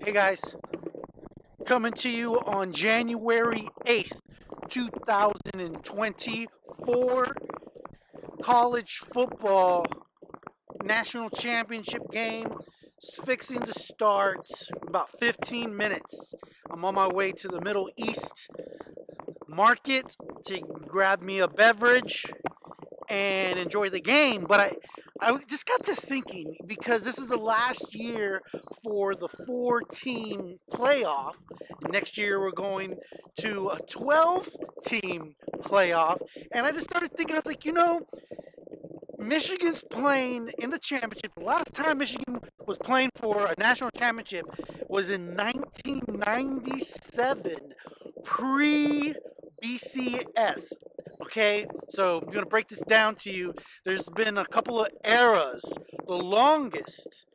Hey guys, coming to you on January 8th, 2024, college football national championship game is fixing to start in about 15 minutes. I'm on my way to the Middle East market to grab me a beverage and enjoy the game, but I just got to thinking, because this is the last year for the 4-team playoff. Next year we're going to a 12-team playoff. And I just started thinking, I was like, Michigan's playing in the championship. The last time Michigan was playing for a national championship was in 1997, pre-BCS. Okay, so I'm going to break this down to you. There's been a couple of eras. The longest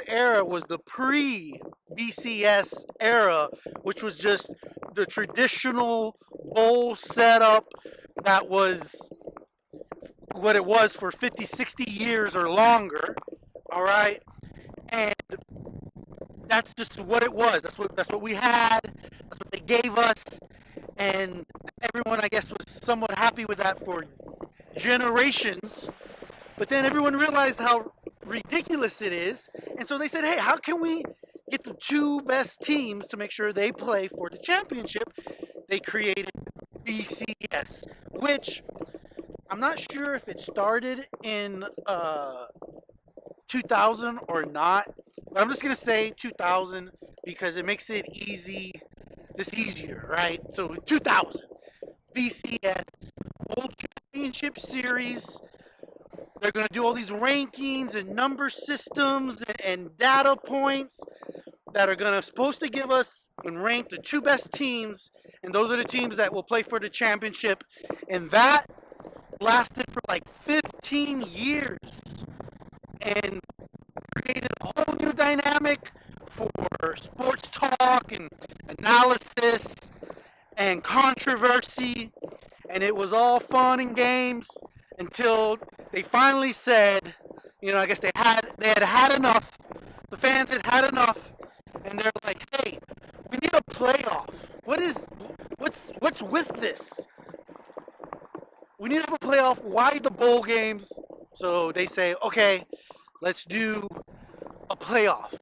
era was the pre-BCS era, which was just the traditional bowl setup that was what it was for 50, 60 years or longer. All right, and that's just what it was. That's what we had. That's what they gave us. And everyone, I guess, was somewhat happy with that for generations. But then everyone realized how ridiculous it is. And so they said, hey, how can we get the two best teams to make sure they play for the championship? They created BCS, which I'm not sure if it started in 2000 or not. But I'm just going to say 2000 because it makes it easier, right? So 2000, BCS, World Championship Series. They're going to do all these rankings and number systems and data points that are supposed to give us and rank the two best teams, and those are the teams that will play for the championship. And that lasted for like 15 years and created a whole new dynamic for sports talk and analysis and controversy, and it was all fun and games until they finally said, I guess they had enough. The fans had had enough, and they're like, hey, we need a playoff. What's with this? We need to have a playoff. Why the bowl games? So they say, okay, let's do a playoff.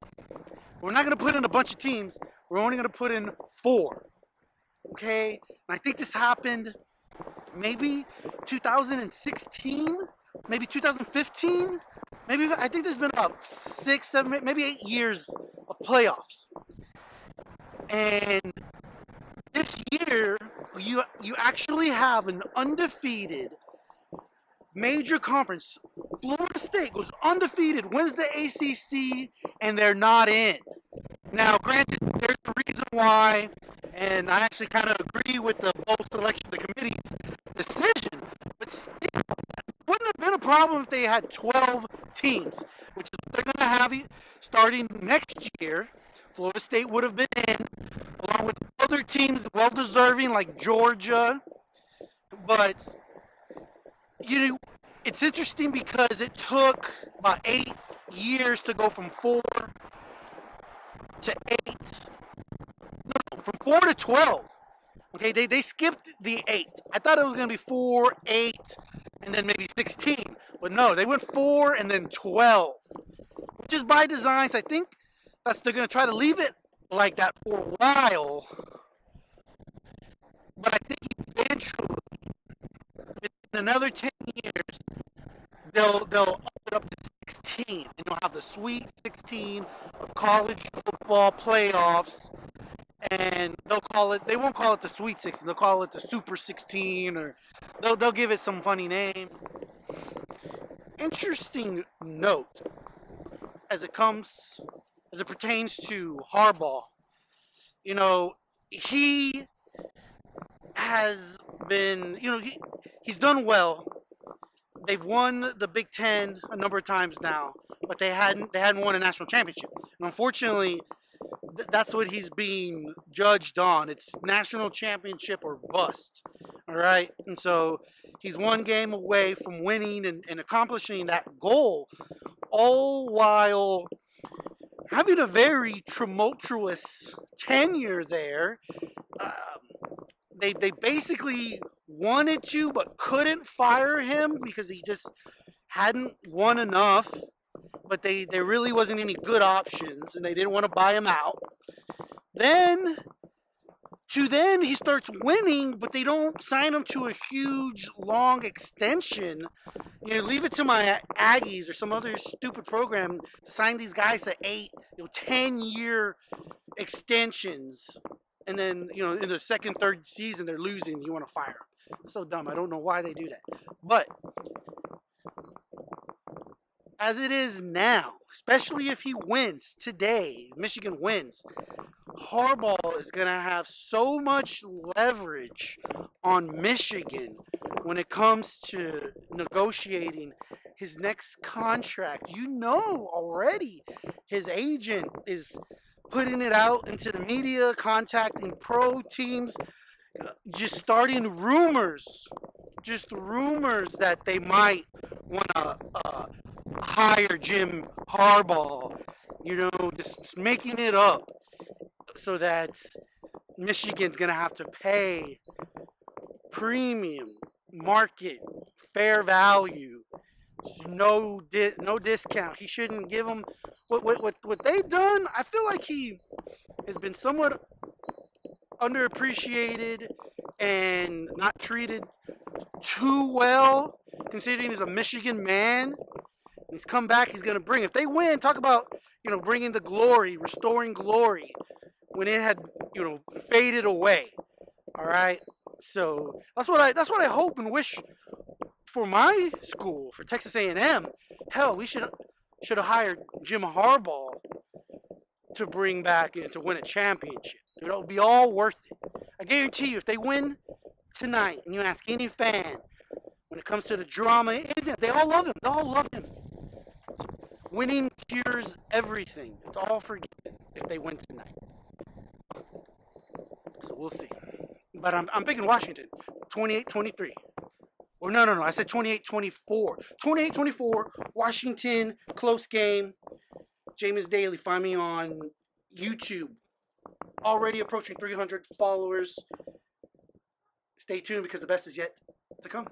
We're not going to put in a bunch of teams. We're only going to put in 4. Okay? And I think this happened maybe 2016, maybe 2015. I think there's been about 6, 7, maybe 8 years of playoffs. And this year, you actually have an undefeated major conference. Florida State goes undefeated, wins the ACC, and they're not in. Now, granted, there's a reason why, and I actually kind of agree with the bowl selection, the committee's decision, but still, it wouldn't have been a problem if they had 12 teams, which is what they're going to have starting next year. Florida State would have been in, along with other teams well-deserving like Georgia, but it's interesting because it took about 8 years to go from 4 to 8. No, from 4 to 12. Okay, they skipped the 8. I thought it was going to be 4, 8, and then maybe 16. But no, they went 4 and then 12. Which is by design. So I think they're going to try to leave it like that for a while. But I think eventually, in another 10 years, they'll open up to 16, and you'll have the Sweet 16 of college football playoffs, and they won't call it the Sweet 16, they'll call it the Super 16, or they'll give it some funny name. Interesting note, as it pertains to Harbaugh, he has been, he's done well. They've won the Big Ten a number of times now, but they hadn't won a national championship. And unfortunately, that's what he's being judged on. It's national championship or bust. All right, and so he's one game away from winning and accomplishing that goal, all while having a very tumultuous tenure there. They basically wanted to but couldn't fire him because he just hadn't won enough. But there really wasn't any good options, and they didn't want to buy him out. Then he starts winning, but they don't sign him to a huge, long extension. Leave it to my Aggies or some other stupid program to sign these guys to 10-year extensions. And then, in the second, third season, they're losing. You want to fire them. So dumb. I don't know why they do that. But as it is now, especially if he wins today, Michigan wins, Harbaugh is going to have so much leverage on Michigan when it comes to negotiating his next contract. Already his agent is putting it out into the media, contacting pro teams, just starting rumors that they might want to hire Jim Harbaugh, just making it up so that Michigan's going to have to pay premium, market, fair value, no discount. He shouldn't give them what they've done. I feel like he has been somewhat underappreciated and not treated too well, considering he's a Michigan man. He's come back. He's going to bring. If they win, talk about bringing the glory, restoring glory when it had faded away. All right. So that's what I hope and wish for my school, for Texas A&M. Hell, we should have hired Jim Harbaugh to bring back and to win a championship. It'll be all worth it. I guarantee you, if they win tonight, and you ask any fan, when it comes to the drama, they all love him. They all love him. Winning cures everything. It's all forgiven if they win tonight. So we'll see. But I'm picking Washington, 28-23. Or no. I said 28-24. 28-24, Washington, close game. Jameis Daily, find me on YouTube. Already approaching 300 followers. Stay tuned because the best is yet to come.